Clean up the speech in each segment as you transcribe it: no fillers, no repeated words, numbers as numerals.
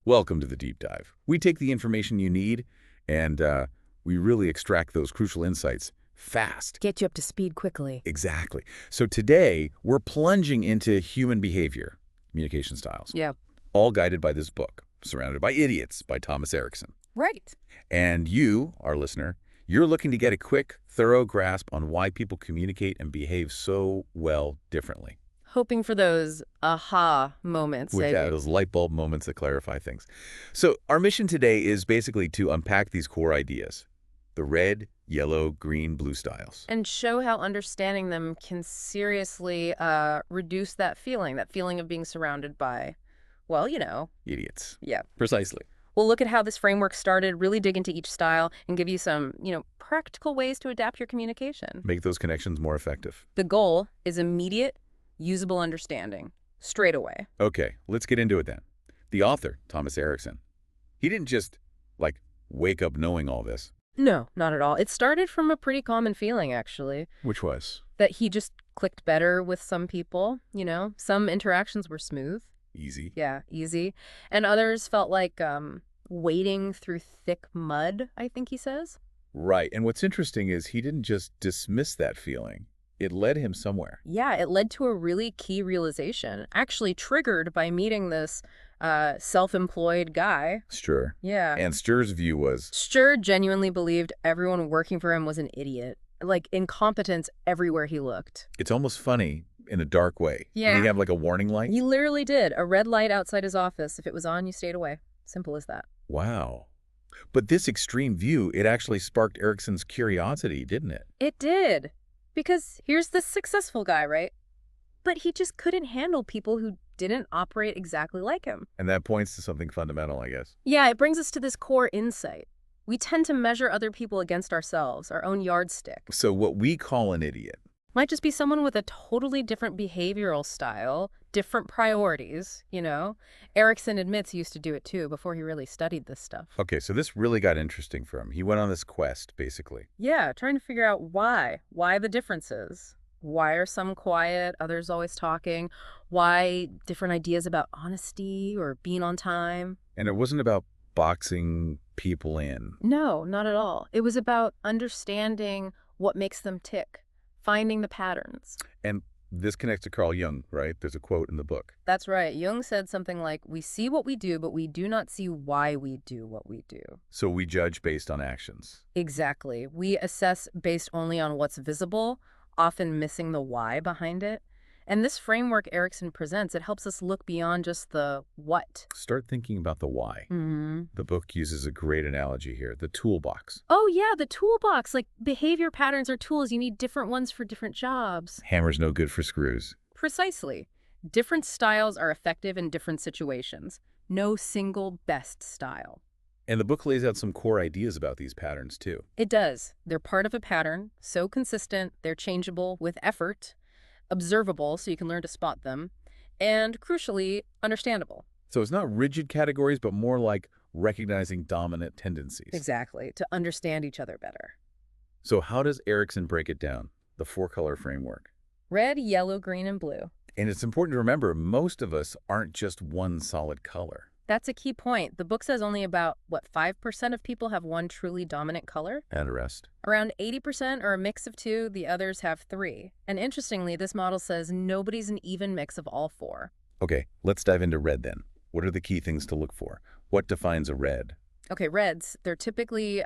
Welcome to the deep dive. We take the information you need and we really extract those crucial insights fast. Get you up to speed quickly. Exactly. So today, we're plunging into human behavior, communication styles, Yeah. all guided by this book, Surrounded by Idiots by Thomas Erikson. Right. And you, our listener, you're looking to get a quick, thorough grasp on why people communicate and behave so well differently. Hoping for those aha moments. Those light bulb moments that clarify things. So our mission today is basically to unpack these core ideas, the red, yellow, green, blue styles. And show how understanding them can seriously reduce that feeling of being surrounded by, well, Idiots. Yeah. Precisely. We'll look at how this framework started, really dig into each style, and give you some, practical ways to adapt your communication. Make those connections more effective. The goal is immediate, usable understanding, straight away. Okay, let's get into it then. The author, Thomas Erikson, he didn't just, wake up knowing all this. No, not at all. It started from a pretty common feeling, actually. Which was? That he just clicked better with some people, Some interactions were smooth. Easy. Yeah, easy. And others felt like wading through thick mud, I think he says. Right, and what's interesting is he didn't just dismiss that feeling. It led him somewhere. Yeah, it led to a really key realization, actually triggered by meeting this self-employed guy. Stir. Yeah. And Stir's view was? Stir genuinely believed everyone working for him was an idiot. Like incompetence everywhere he looked. It's almost funny in a dark way. Yeah. Did he have a warning light? He literally did. A red light outside his office. If it was on, you stayed away. Simple as that. Wow. But this extreme view, it actually sparked Erikson's curiosity, didn't it? It did. Because here's this successful guy, right? But he just couldn't handle people who didn't operate exactly like him. And that points to something fundamental, I guess. Yeah, it brings us to this core insight. We tend to measure other people against ourselves, our own yardstick. So what we call an idiot might just be someone with a totally different behavioral style, different priorities, Erikson admits he used to do it too before he really studied this stuff. Okay, so this really got interesting for him. He went on this quest, basically. Yeah, trying to figure out why. Why the differences? Why are some quiet, others always talking? Why different ideas about honesty or being on time? And it wasn't about boxing people in. No, not at all. It was about understanding what makes them tick. Finding the patterns. And this connects to Carl Jung, right? There's a quote in the book. That's right. Jung said something like, we see what we do, but we do not see why we do what we do. So we judge based on actions. Exactly. We assess based only on what's visible, often missing the why behind it. And this framework Erikson presents, it helps us look beyond just the what. Start thinking about the why. Mm-hmm. The book uses a great analogy here, the toolbox. Oh, yeah, the toolbox. Like behavior patterns are tools. You need different ones for different jobs. Hammer's no good for screws. Precisely. Different styles are effective in different situations. No single best style. And the book lays out some core ideas about these patterns, too. It does. They're part of a pattern, so consistent, they're changeable with effort, observable so you can learn to spot them, and crucially, understandable. So it's not rigid categories, but more like recognizing dominant tendencies. Exactly, to understand each other better. So how does Erikson break it down, the four-color framework? Red, yellow, green, and blue. And it's important to remember, most of us aren't just one solid color. That's a key point. The book says only about, 5% of people have one truly dominant color? And the rest. Around 80% are a mix of two, the others have three. And interestingly, this model says nobody's an even mix of all four. Okay, let's dive into red then. What are the key things to look for? What defines a red? Okay, reds, they're typically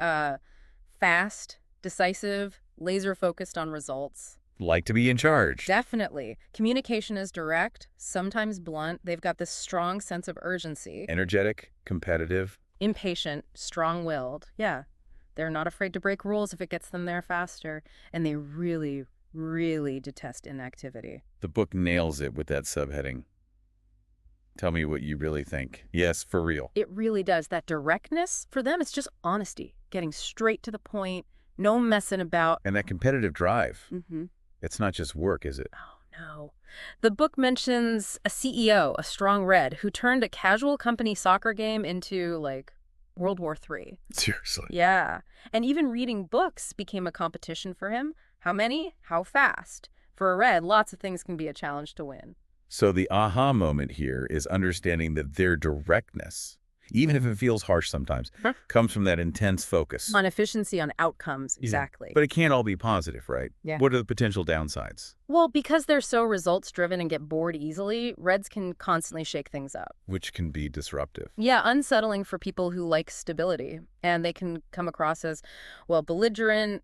fast, decisive, laser-focused on results. Like to be in charge. Definitely. Communication is direct, sometimes blunt. They've got this strong sense of urgency. Energetic, competitive. Impatient, strong-willed. Yeah. They're not afraid to break rules if it gets them there faster. And they really, really detest inactivity. The book nails it with that subheading. Tell me what you really think. Yes, for real. It really does. That directness, for them, it's just honesty. Getting straight to the point, no messing about. And that competitive drive. Mm-hmm. It's not just work, is it? Oh, no. The book mentions a CEO, a strong red, who turned a casual company soccer game into, World War III. Seriously. Yeah. And even reading books became a competition for him. How many? How fast? For a red, lots of things can be a challenge to win. So the aha moment here is understanding that their directness, even if it feels harsh sometimes, Huh? comes from that intense focus. On efficiency, on outcomes, Yeah. exactly. But it can't all be positive, right? Yeah. What are the potential downsides? Well, because they're so results-driven and get bored easily, Reds can constantly shake things up. Which can be disruptive. Yeah, unsettling for people who like stability. And they can come across as, well, belligerent,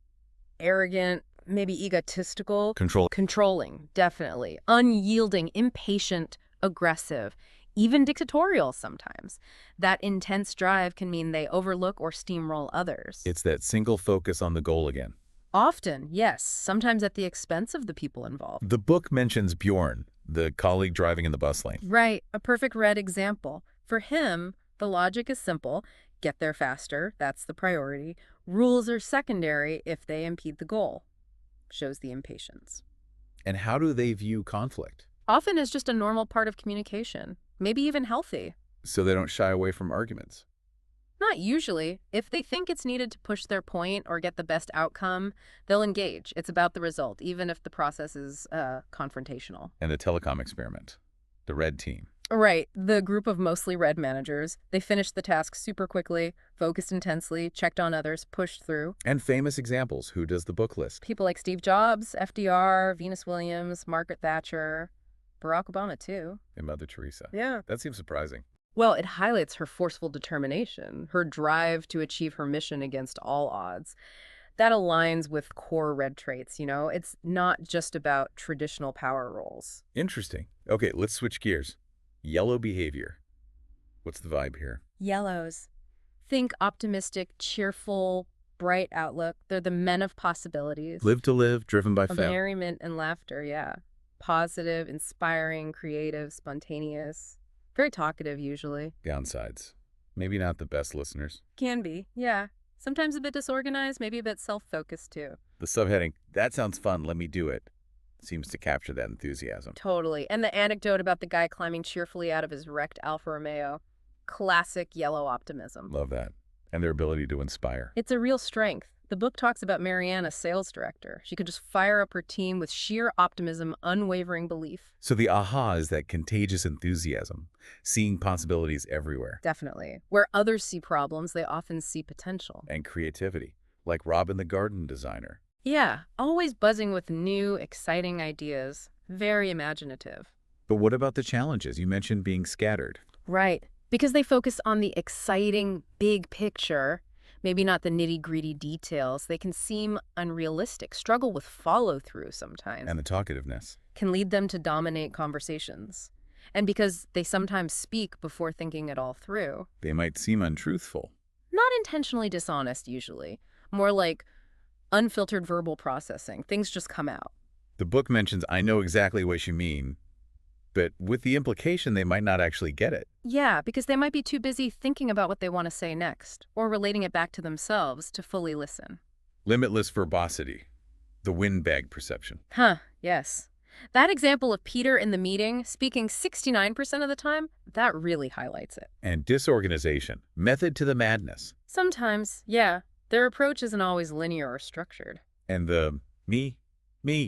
arrogant, maybe egotistical. Control. Controlling, definitely. Unyielding, impatient, aggressive, even dictatorial sometimes. That intense drive can mean they overlook or steamroll others. It's that single focus on the goal again. Often, yes, sometimes at the expense of the people involved. The book mentions Bjorn, the colleague driving in the bus lane. Right, a perfect Red example. For him, the logic is simple. Get there faster, that's the priority. Rules are secondary if they impede the goal. Shows the impatience. And how do they view conflict? Often as just a normal part of communication, maybe even healthy. So they don't shy away from arguments. Not usually. If they think it's needed to push their point or get the best outcome, they'll engage. It's about the result, even if the process is confrontational. And the telecom experiment, the red team. Right. The group of mostly Red managers, they finished the task super quickly, focused intensely, checked on others, pushed through. And famous examples. Who does the book list? People like Steve Jobs, FDR, Venus Williams, Margaret Thatcher, Barack Obama, too. And Mother Teresa. Yeah. That seems surprising. Well, it highlights her forceful determination, her drive to achieve her mission against all odds. That aligns with core Red traits, you know? It's not just about traditional power roles. Interesting. Okay, let's switch gears. Yellow behavior. What's the vibe here? Yellows. Think optimistic, cheerful, bright outlook. They're the men of possibilities. Live to live, driven by Of merriment and laughter, yeah. Positive, inspiring, creative, spontaneous. Very talkative, usually. Downsides. Maybe not the best listeners. Can be, yeah. Sometimes a bit disorganized, maybe a bit self-focused, too. The subheading, that sounds fun, let me do it, seems to capture that enthusiasm. Totally. And the anecdote about the guy climbing cheerfully out of his wrecked Alfa Romeo. Classic yellow optimism. Love that. And their ability to inspire. It's a real strength. The book talks about Marianne, a sales director. She could just fire up her team with sheer optimism, unwavering belief. So the aha is that contagious enthusiasm, seeing possibilities everywhere. Definitely. Where others see problems, they often see potential. And creativity, like Robin the garden designer. Yeah, always buzzing with new, exciting ideas. Very imaginative. But what about the challenges? You mentioned being scattered. Right. Because they focus on the exciting, big picture, maybe not the nitty-gritty details. They can seem unrealistic, struggle with follow-through sometimes. And the talkativeness. Can lead them to dominate conversations. And because they sometimes speak before thinking it all through. They might seem untruthful. Not intentionally dishonest, usually. More like unfiltered verbal processing. Things just come out. The book mentions, I know exactly what you mean, but with the implication they might not actually get it. Yeah, because they might be too busy thinking about what they want to say next, or relating it back to themselves to fully listen. Limitless verbosity, the windbag perception. Huh, yes. That example of Peter in the meeting, speaking 69% of the time, that really highlights it. And disorganization, method to the madness. Sometimes, yeah, their approach isn't always linear or structured. And the me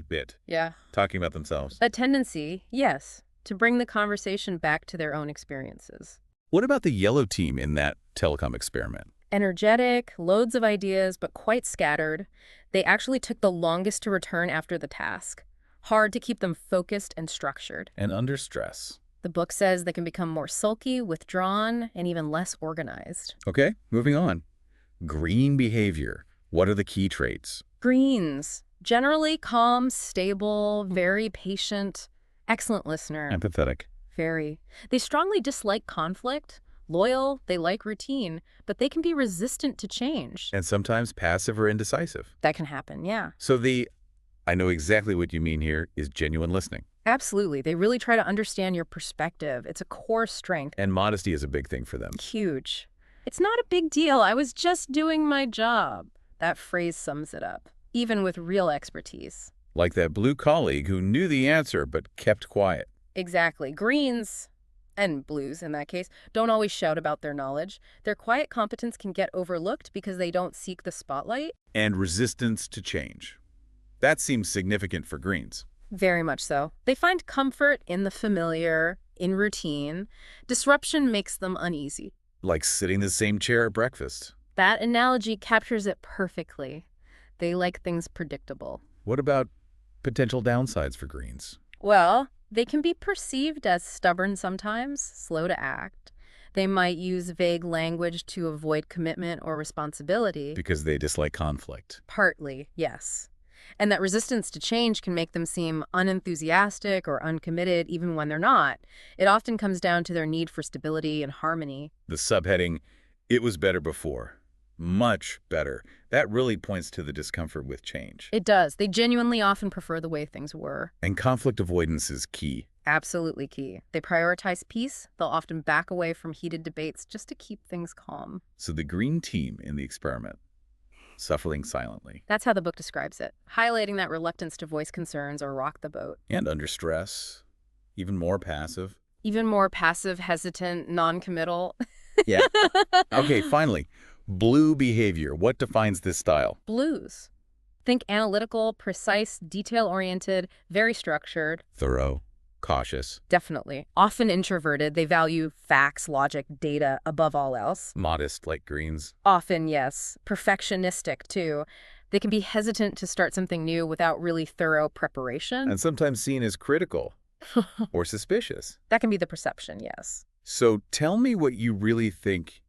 bit, Yeah. talking about themselves. A tendency, yes, to bring the conversation back to their own experiences. What about the yellow team in that telecom experiment? Energetic, loads of ideas, but quite scattered. They actually took the longest to return after the task. Hard to keep them focused and structured. And under stress. The book says they can become more sulky, withdrawn, and even less organized. Okay, moving on. Green behavior. What are the key traits? Greens. Generally calm, stable, very patient, excellent listener. Empathetic. Very. They strongly dislike conflict, loyal, they like routine, but they can be resistant to change. And sometimes passive or indecisive. That can happen, yeah. So the, I know exactly what you mean here, is genuine listening. Absolutely. They really try to understand your perspective. It's a core strength. And modesty is a big thing for them. Huge. It's not a big deal. I was just doing my job. That phrase sums it up, even with real expertise. Like that blue colleague who knew the answer but kept quiet. Exactly. Greens, and blues in that case, don't always shout about their knowledge. Their quiet competence can get overlooked because they don't seek the spotlight. And resistance to change. That seems significant for greens. Very much so. They find comfort in the familiar, in routine. Disruption makes them uneasy. Like sitting in the same chair at breakfast. That analogy captures it perfectly. They like things predictable. What about potential downsides for greens? Well, they can be perceived as stubborn sometimes, slow to act. They might use vague language to avoid commitment or responsibility. Because they dislike conflict. Partly, yes. And that resistance to change can make them seem unenthusiastic or uncommitted even when they're not. It often comes down to their need for stability and harmony. The subheading, "It was better before." Much better. That really points to the discomfort with change. It does. They genuinely often prefer the way things were. And conflict avoidance is key. Absolutely key. They prioritize peace. They'll often back away from heated debates just to keep things calm. So the green team in the experiment, suffering silently. That's how the book describes it, highlighting that reluctance to voice concerns or rock the boat. And under stress, even more passive. Even more passive, hesitant, non-committal. Yeah. Okay, finally, blue behavior. What defines this style? Blues. Think analytical, precise, detail-oriented, very structured. Thorough, cautious, Definitely. Often introverted, they value facts, logic, data above all else. modest like greens. Often, yes. Perfectionistic, too. They can be hesitant to start something new without really thorough preparation. And sometimes seen as critical or suspicious. That can be the perception, yes. So tell me what you really think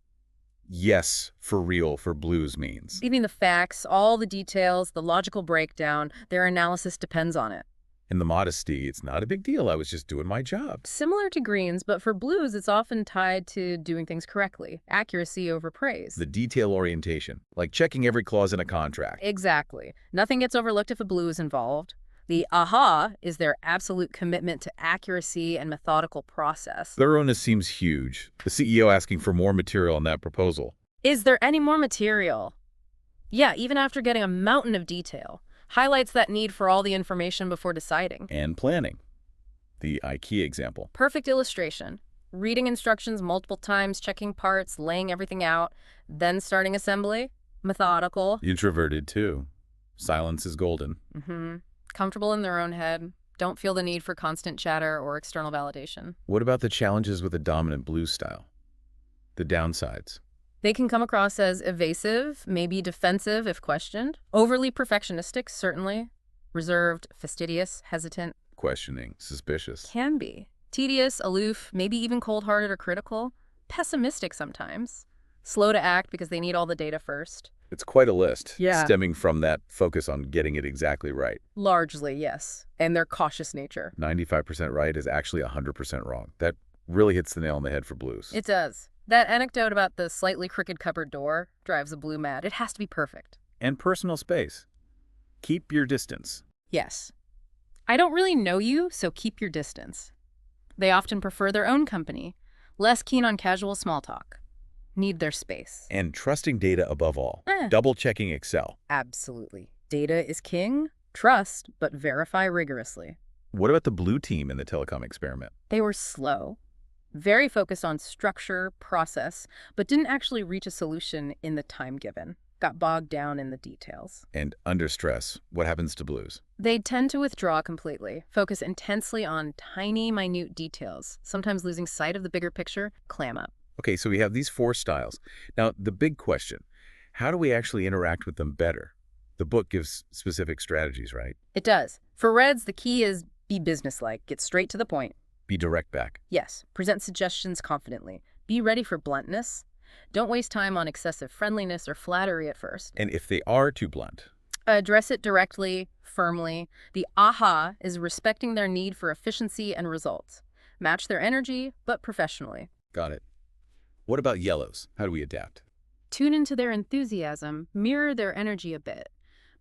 yes for real for blues means. Leaving the facts, all the details, the logical breakdown, their analysis depends on it. In the modesty, it's not a big deal. I was just doing my job. Similar to greens, but for blues, it's often tied to doing things correctly, accuracy over praise. The detail orientation, like checking every clause in a contract. Exactly. Nothing gets overlooked if a blue is involved. The aha is their absolute commitment to accuracy and methodical process. Thoroughness seems huge. The CEO asking for more material on that proposal. Is there any more material? Yeah, even after getting a mountain of detail. Highlights that need for all the information before deciding. And planning. The IKEA example. Perfect illustration. Reading instructions multiple times, checking parts, laying everything out, then starting assembly. Methodical. Introverted, too. Silence is golden. Comfortable in their own head. Don't feel the need for constant chatter or external validation. What about the challenges with a dominant blue style? The downsides. They can come across as evasive, maybe defensive if questioned. Overly perfectionistic, certainly. Reserved, fastidious, hesitant. Questioning, suspicious. Can be. Tedious, aloof, maybe even cold-hearted or critical. Pessimistic sometimes. Slow to act because they need all the data first. It's quite a list, Yeah. stemming from that focus on getting it exactly right. Largely, yes. And their cautious nature. 95% right is actually 100% wrong. That really hits the nail on the head for blues. It does. That anecdote about the slightly crooked cupboard door drives a blue mad. It has to be perfect. And personal space. Keep your distance. Yes. I don't really know you, so keep your distance. They often prefer their own company, less keen on casual small talk. Need their space. And trusting data above all. Eh. Double-checking Excel. Absolutely. Data is king. Trust, but verify rigorously. What about the blue team in the telecom experiment? They were slow, very focused on structure, process, but didn't actually reach a solution in the time given. Got bogged down in the details. And under stress, what happens to blues? They tend to withdraw completely, focus intensely on tiny, minute details, sometimes losing sight of the bigger picture, clam up. Okay, so we have these 4 styles. Now, the big question, how do we actually interact with them better? The book gives specific strategies, right? It does. For Reds, the key is be businesslike, get straight to the point. Be direct back. Yes, present suggestions confidently. Be ready for bluntness. Don't waste time on excessive friendliness or flattery at first. And if they are too blunt, Address it directly, firmly. The aha is respecting their need for efficiency and results. Match their energy, but professionally. got it. What about yellows? How do we adapt? Tune into their enthusiasm, mirror their energy a bit.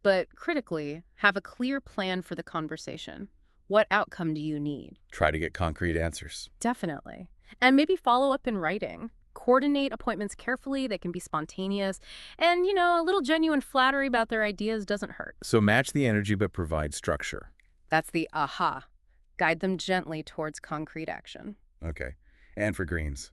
But critically, have a clear plan for the conversation. What outcome do you need? Try to get concrete answers. Definitely. And maybe follow up in writing. Coordinate appointments carefully. They can be spontaneous. And, a little genuine flattery about their ideas doesn't hurt. So match the energy but provide structure. That's the aha. Guide them gently towards concrete action. Okay. And for greens?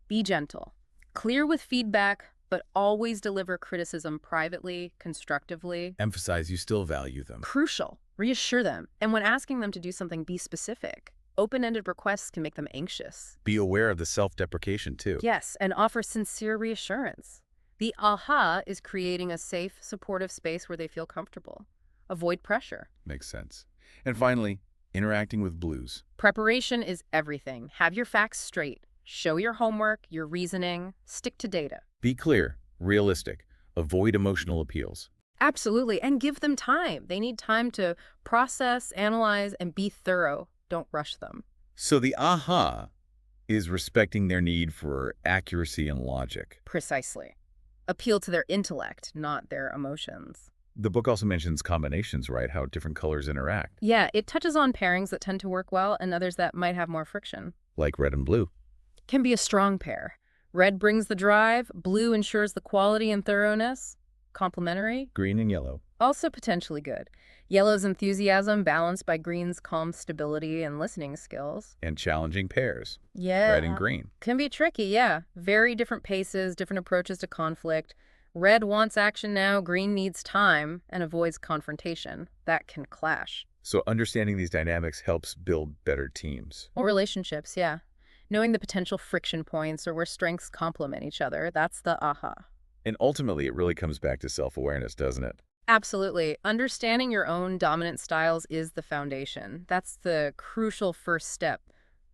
Be gentle. Clear with feedback, but always deliver criticism privately, constructively. Emphasize you still value them. Crucial. Reassure them. And when asking them to do something, be specific. Open-ended requests can make them anxious. Be aware of the self-deprecation, too. Yes, and offer sincere reassurance. The aha is creating a safe, supportive space where they feel comfortable. Avoid pressure. Makes sense. And finally, interacting with blues. Preparation is everything. Have your facts straight. Show your homework, your reasoning. Stick to data. Be clear, realistic. Avoid emotional appeals. Absolutely, and give them time. They need time to process, analyze, and be thorough. Don't rush them. So the aha is respecting their need for accuracy and logic. Precisely. Appeal to their intellect, not their emotions. The book also mentions combinations, right? How different colors interact, Yeah, it touches on pairings that tend to work well and others that might have more friction. like red and blue. Can be a strong pair. Red brings the drive, blue ensures the quality and thoroughness. Complementary. Green and yellow. Also potentially good. Yellow's enthusiasm balanced by green's calm stability and listening skills. And challenging pairs, Yeah. red and green. Can be tricky, yeah. Very different paces, different approaches to conflict. Red wants action now, green needs time, and avoids confrontation. That can clash. So understanding these dynamics helps build better teams. Or relationships, yeah. Knowing the potential friction points or where strengths complement each other, that's the aha. And ultimately, it really comes back to self-awareness, doesn't it? Absolutely. Understanding your own dominant styles is the foundation. That's the crucial first step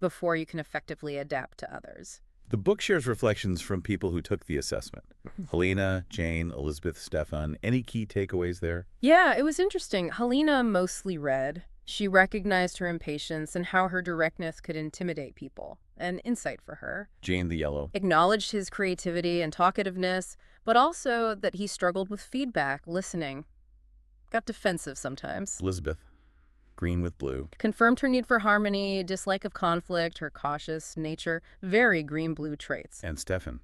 before you can effectively adapt to others. The book shares reflections from people who took the assessment. Helena, Jane, Elizabeth, Stefan. Any key takeaways there? Yeah, it was interesting. Helena mostly read. She recognized her impatience and how her directness could intimidate people. An insight for her. Jane the yellow. Acknowledged his creativity and talkativeness, but also that he struggled with feedback, listening. Got defensive sometimes. Elizabeth. Green with blue. Confirmed her need for harmony, dislike of conflict, her cautious nature, very green-blue traits. And Stefan.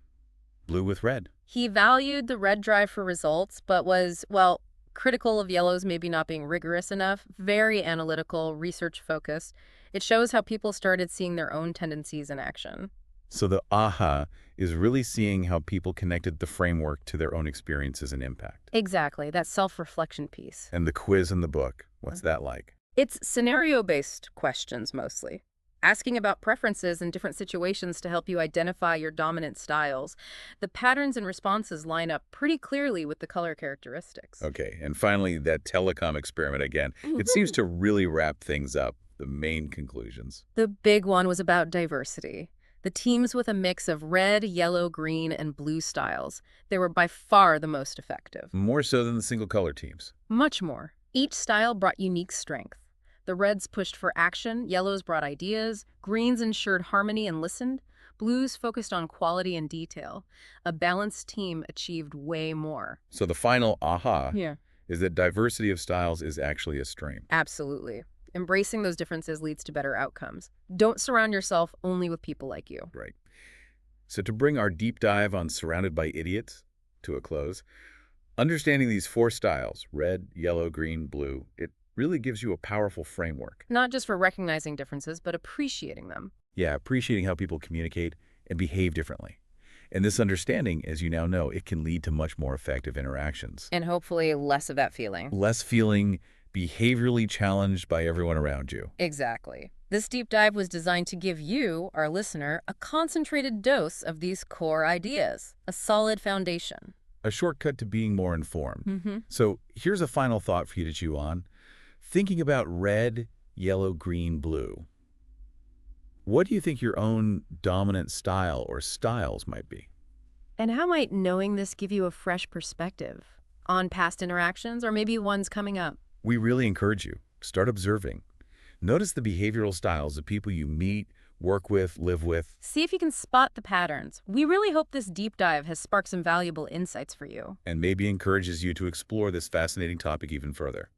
Blue with red. He valued the red drive for results, but was, well, critical of yellow's maybe not being rigorous enough, very analytical, research-focused. It shows how people started seeing their own tendencies in action. So the aha is really seeing how people connected the framework to their own experiences and impact. Exactly, that self-reflection piece. And the quiz in the book, what's that like? It's scenario-based questions mostly, asking about preferences in different situations to help you identify your dominant styles. The patterns and responses line up pretty clearly with the color characteristics. Okay, and finally, that telecom experiment again. It seems to really wrap things up, the main conclusions. The big one was about diversity. The teams with a mix of red, yellow, green, and blue styles. They were by far the most effective. More so than the single color teams. Much more. Each style brought unique strength. The reds pushed for action, yellows brought ideas, greens ensured harmony and listened, blues focused on quality and detail. A balanced team achieved way more. So the final aha Yeah. is that diversity of styles is actually a strength. Absolutely. Embracing those differences leads to better outcomes. Don't surround yourself only with people like you. Right. So to bring our deep dive on Surrounded by Idiots to a close, understanding these four styles, red, yellow, green, blue, it really gives you a powerful framework. Not just for recognizing differences, but appreciating them. Yeah, appreciating how people communicate and behave differently. And this understanding, as you now know, it can lead to much more effective interactions. And hopefully less of that feeling. Less feeling behaviorally challenged by everyone around you. Exactly. This deep dive was designed to give you, our listener, a concentrated dose of these core ideas, a solid foundation. A shortcut to being more informed. Mm-hmm. So here's a final thought for you to chew on. Thinking about red, yellow, green, blue, what do you think your own dominant style or styles might be? And how might knowing this give you a fresh perspective on past interactions or maybe ones coming up? We really encourage you. Start observing. Notice the behavioral styles of people you meet, work with, live with. See if you can spot the patterns. We really hope this deep dive has sparked some valuable insights for you. And maybe encourages you to explore this fascinating topic even further.